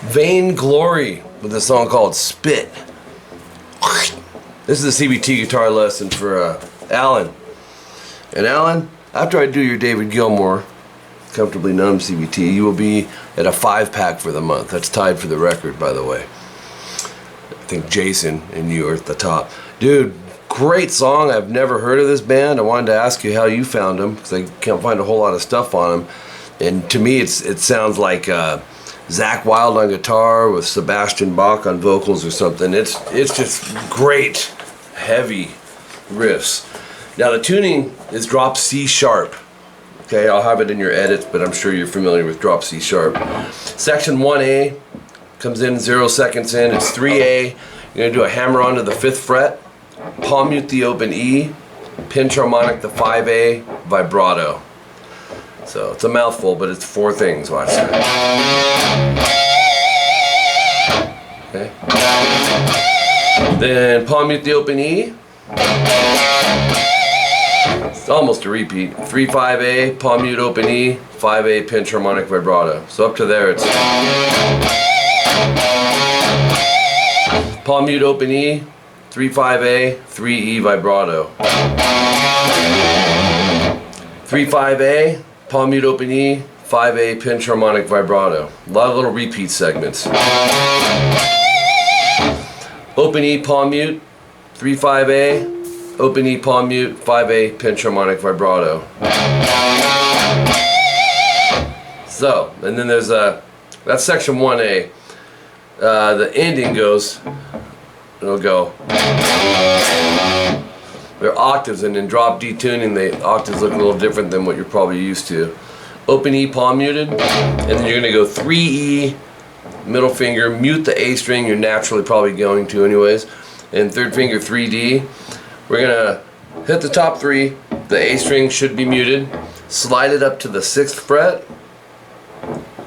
VainGlory with a song called Spit. This is a CVT guitar lesson for Alan. And Alan, after I do your David Gilmour, Comfortably Numb CVT, you will be at a 5-pack for the month. That's tied for the record, by the way. I think Jason and you are at the top. Dude, great song. I've never heard of this band. I wanted to ask you how you found them, because I can't find a whole lot of stuff on them. And to me, it sounds like Zakk Wylde on guitar with Sebastian Bach on vocals or something. It's just great, heavy riffs. Now the tuning is drop C sharp. Okay, I'll have it in your edits, but I'm sure you're familiar with drop C sharp. Section 1A comes in 0 seconds in. It's 3A. You're gonna do a hammer onto the 5th fret, palm mute the open E, pinch harmonic the 5A, vibrato. So it's a mouthful, but it's 4 things. Watch that. Okay. Then palm mute the open E. It's almost a repeat. 3-5A, palm mute open E, 5A pinch harmonic vibrato. So up to there it's palm mute open E, 3-5A, 3E vibrato. 3-5A, palm mute open E, 5A pinch harmonic vibrato. A lot of little repeat segments. Open E, palm mute, 3-5A, open E, palm mute, 5A pinch harmonic vibrato. So, and then there's that's section 1A. The ending goes, it'll go. They're octaves, and in drop D tuning, the octaves look a little different than what you're probably used to. Open E, palm muted, and then you're gonna go 3E, middle finger, mute the A string you're naturally probably going to anyways, and 3rd finger 3D. We're gonna hit the top 3, the A string should be muted, slide it up to the 6th fret,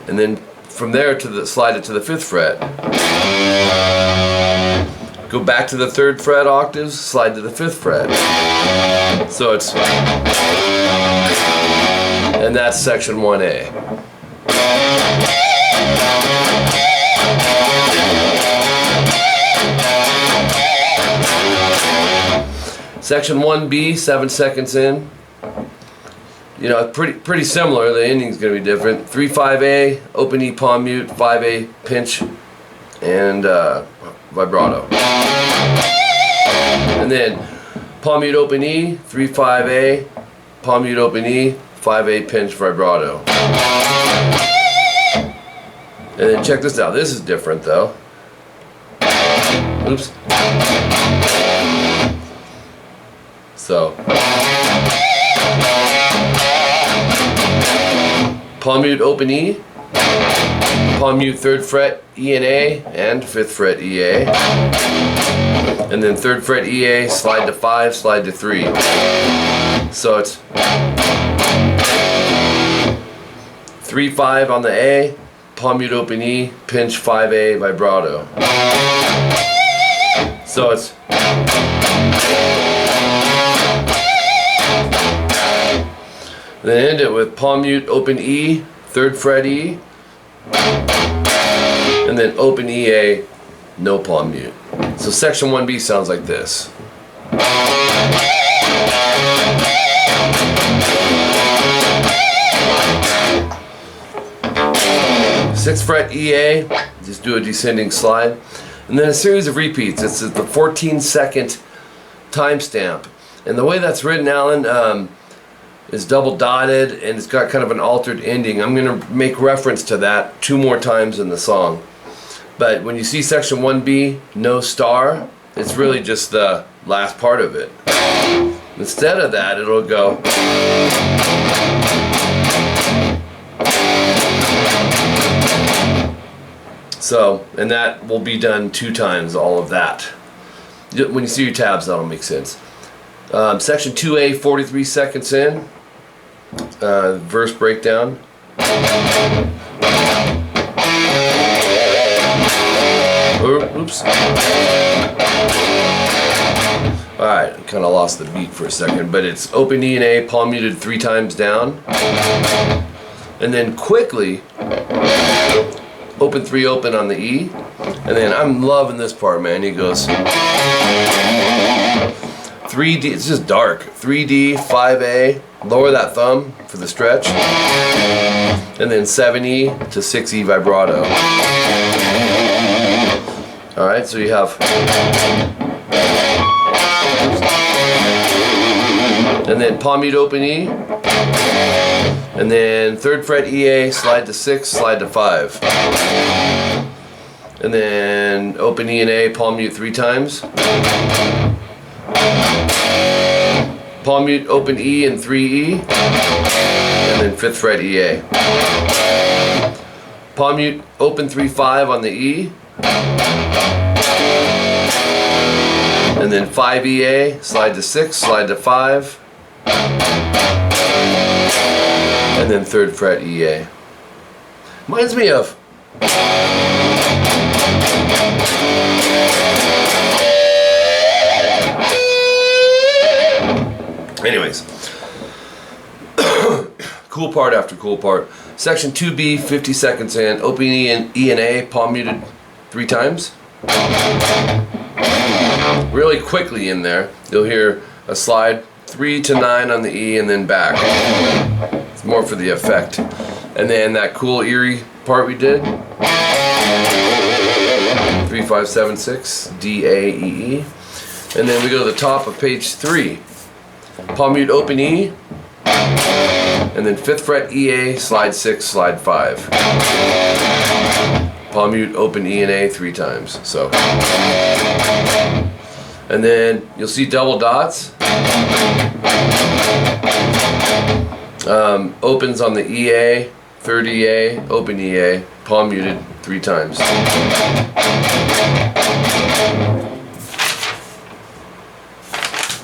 and then from there slide it to the 5th fret. Go back to the 3rd fret octaves, slide to the 5th fret. So it's, and that's section 1A. Section 1B, 7 seconds in. You know, pretty similar. The ending's gonna be different. 3-5A, open E, palm mute, 5A pinch, and vibrato. And then palm mute open E, 3-5A, palm mute open E, 5A pinch vibrato. And then check this out. This is different though. Oops. So palm mute open E, palm mute 3rd fret E and A, and 5th fret EA, and then 3rd fret EA, slide to 5, slide to 3. So it's 3-5 on the A, palm mute open E, pinch 5A vibrato. So it's then end it with palm mute open E, 3rd fret E, and then open EA, no palm mute. So section 1B sounds like this. 6th fret EA, just do a descending slide, and then a series of repeats. It's the 14-second timestamp, and the way that's written, Alan, is double dotted, and it's got kind of an altered ending. I'm going to make reference to that 2 more times in the song. But when you see section 1B, no star, it's really just the last part of it. Instead of that, it'll go. So, and that will be done 2 times, all of that. When you see your tabs, that'll make sense. Section 2A, 43 seconds in. Verse breakdown. Oops. Alright, kind of lost the beat for a second, but it's open E and A, palm muted 3 times down. And then quickly open 3 open on the E, and then I'm loving this part, man. He goes 3D, it's just dark, 3D, 5A, lower that thumb for the stretch, and then 7E to 6E vibrato. Alright, so you have, and then palm mute open E, and then 3rd fret EA, slide to 6, slide to 5. And then open E and A, palm mute 3 times. Palm mute open E and 3E. And then 5th fret EA. Palm mute open 3-5 on the E. And then 5 EA, slide to 6, slide to 5. And then 3rd fret EA. Reminds me of anyways. Cool part after cool part. Section 2B, 50 seconds in. Open E and A, palm muted 3 times. Really quickly in there, you'll hear a slide 3 to 9 on the E and then back. It's more for the effect. And then that cool eerie part we did. 3, 5, 7, 6, D, A, E, E. And then we go to the top of page 3. Palm mute open E. And then 5th fret EA, slide 6, slide 5. Palm mute open E and A 3 times. So. And then you'll see double dots. Opens on the EA, 3rd EA, open EA, palm muted 3 times.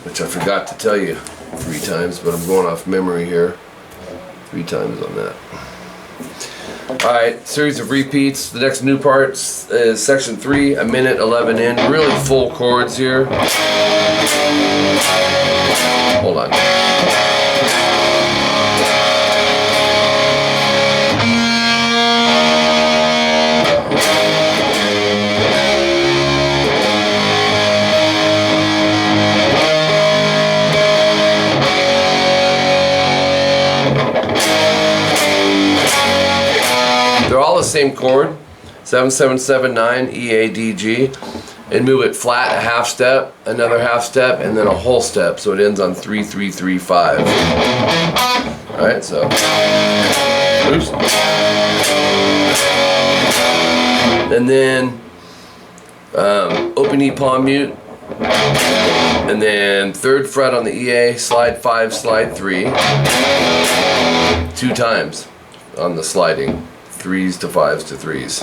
Which I forgot to tell you 3 times, but I'm going off memory here. 3 times on that. Alright, series of repeats. The next new part is section 3, 1:11 in. Really full chords here. Hold on. They're all the same chord, 7, 7, 7, 9, E, A, D, G, and move it flat a half step, another half step, and then a whole step, so it ends on 3, 3, 3, 5. Alright, so, oops. And then, open E, palm mute, and then 3rd fret on the EA, slide 5, slide 3, 2 times on the sliding. 3s to 5s to 3s.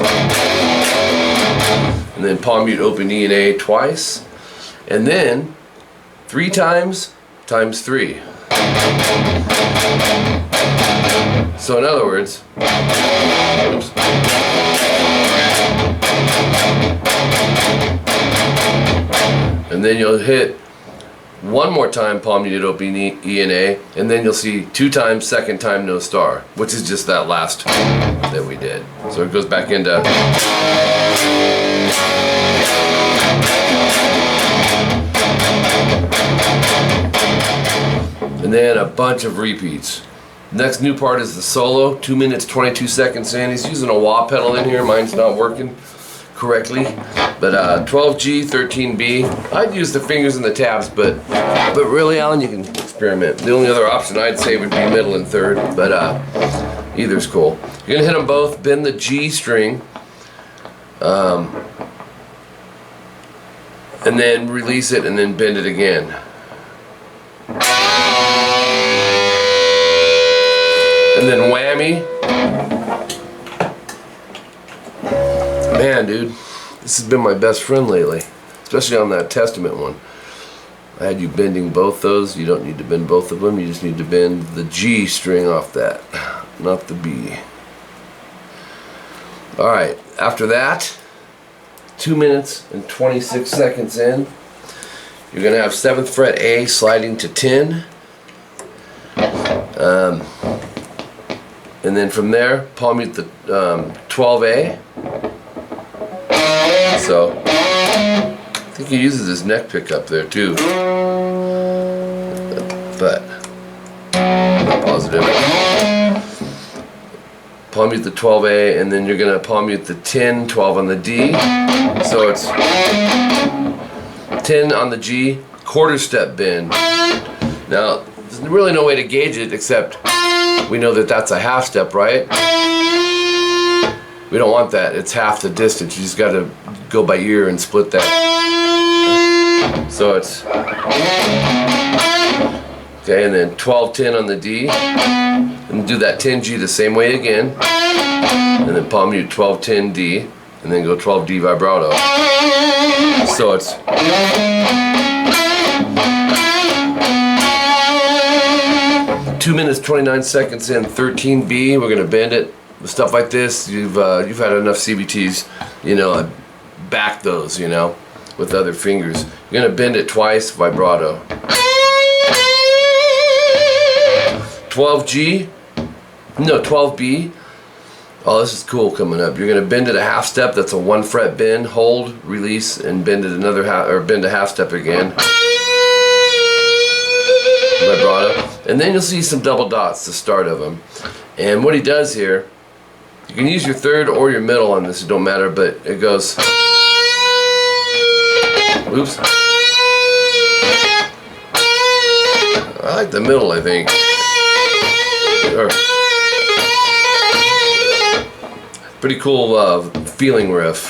And then palm mute open E and A twice. And then 3 times times 3. So in other words, oops. And then you'll hit one more time palm muted open E and A, and then you'll see 2 times, second time no star, which is just that last that we did. So it goes back into, and then a bunch of repeats. Next new part is the solo, 2 minutes 22 seconds in. He's using a wah pedal in here. Mine's not working correctly, but 12G, 13B. I'd use the fingers and the tabs, but really, Alan, you can experiment. The only other option I'd say would be middle and 3rd, but either's cool. You're gonna hit them both, bend the G string, and then release it, and then bend it again. And then whammy. Man, dude, this has been my best friend lately, especially on that Testament one. I had you bending both those. You don't need to bend both of them. You just need to bend the G string off that, not the B. Alright, after that, 2 minutes and 26 seconds in, you're going to have 7th fret A sliding to 10. And then from there, palm mute the 12A. So I think he uses his neck pickup there too, but not positive. Palm mute the 12A, and then you're gonna palm mute the 10, 12 on the D. So it's 10 on the G, quarter step bend. Now, there's really no way to gauge it except we know that that's a half step, right? We don't want that. It's half the distance. You just got to go by ear and split that. So it's okay, and then 12, 10 on the D, and do that 10 G the same way again, and then palm mute 12, 10 D, and then go 12 D vibrato. So it's 2 minutes 29 seconds in, 13B. We're gonna bend it. With stuff like this, you've had enough CVTs, you know, back those, you know, with other fingers. You're gonna bend it twice, vibrato. 12G, no, 12B. Oh, this is cool coming up. You're gonna bend it a half step. That's a 1 fret bend, hold, release, and bend it another half, or bend a half step again. Vibrato, and then you'll see some double dots, the start of them. And what he does here, you can use your third or your middle on this, it don't matter, but it goes, oops. I like the middle, I think. Or, pretty cool feeling riff.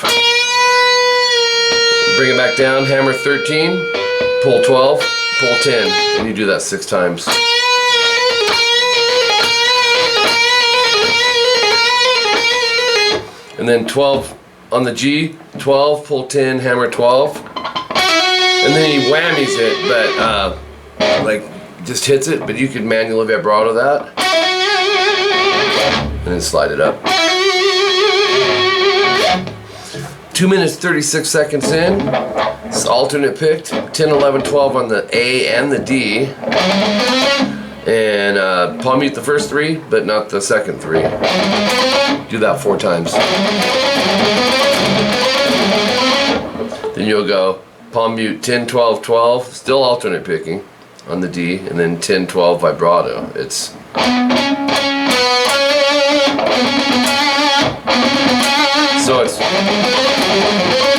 Bring it back down, hammer 13, pull 12, pull 10, and you do that 6 times. And then 12 on the G, 12, pull 10, hammer 12. And then he whammies it, but like just hits it, but you can manually vibrato that. And then slide it up. 2 minutes 36 seconds in. It's alternate picked. 10, 11, 12 on the A and the D. And palm mute the first 3, but not the second 3. Do that 4 times. Then you'll go palm mute 10, 12, 12, still alternate picking on the D, and then 10, 12 vibrato. It's so it's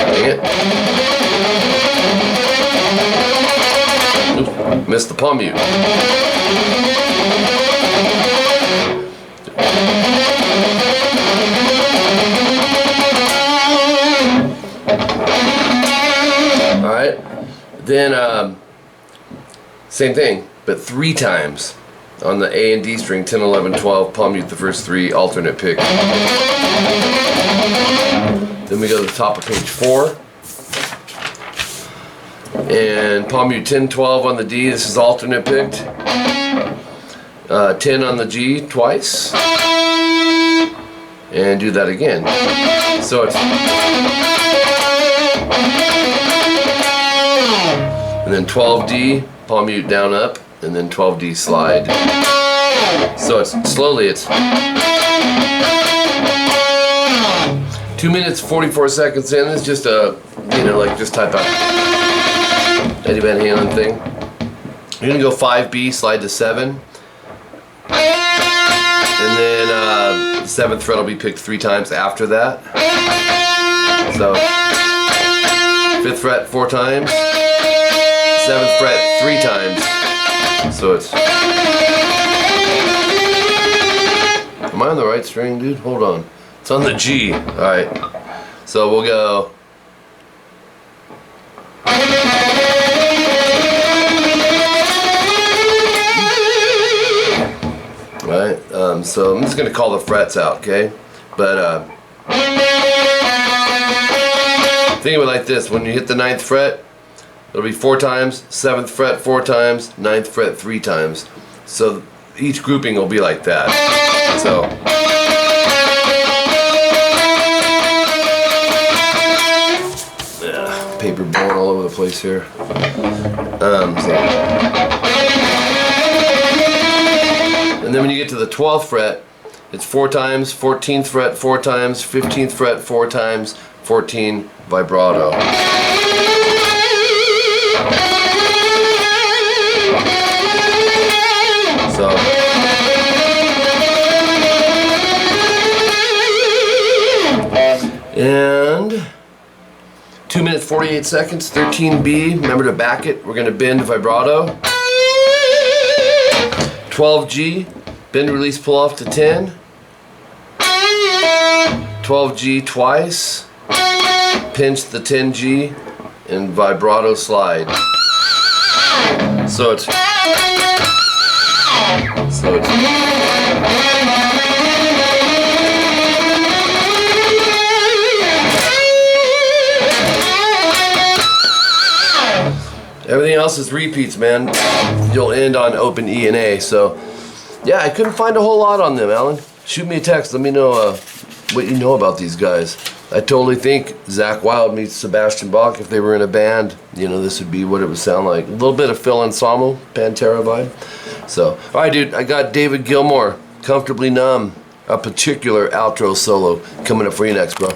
dang it. Oops, missed the palm mute. Alright, then same thing, but 3 times on the A and D string, 10, 11, 12, palm mute the first 3, alternate pick. Then we go to the top of page 4. And palm mute 10, 12 on the D, this is alternate picked. 10 on the G twice. And do that again. So it's, and then 12D, palm mute down up, and then 12D slide. So it's slowly, it's 2 minutes 44 seconds in. It's just a, you know, like just type out Eddie Van Halen thing. You're gonna go 5B, slide to 7. And then the 7th fret will be picked 3 times after that. So 5th fret 4 times, 7th fret 3 times. So it's, am I on the right string, dude? Hold on. It's on the G. Alright. So we'll go. Alright. So I'm just going to call the frets out, okay? But think of it like this. When you hit the 9th fret, it'll be 4 times, 7th fret 4 times, 9th fret 3 times. So each grouping will be like that. So yeah, paper blowing all over the place here. And then when you get to the 12th fret, it's 4 times, 14th fret 4 times, 15th fret 4 times, 14 vibrato. So and 2 minutes 48 seconds, 13B. Remember to back it. We're gonna bend vibrato. 12G, bend, release, pull off to 10. 12G twice. Pinch the 10G and vibrato slide. So it's everything else is repeats, man. You'll end on open E and A. So yeah, I couldn't find a whole lot on them, Alan. Shoot me a text. Let me know what you know about these guys. I totally think Zakk Wylde meets Sebastian Bach. If they were in a band, you know, this would be what it would sound like. A little bit of Phil Anselmo, Pantera vibe. So, all right, dude, I got David Gilmour, Comfortably Numb, a particular outro solo coming up for you next, bro.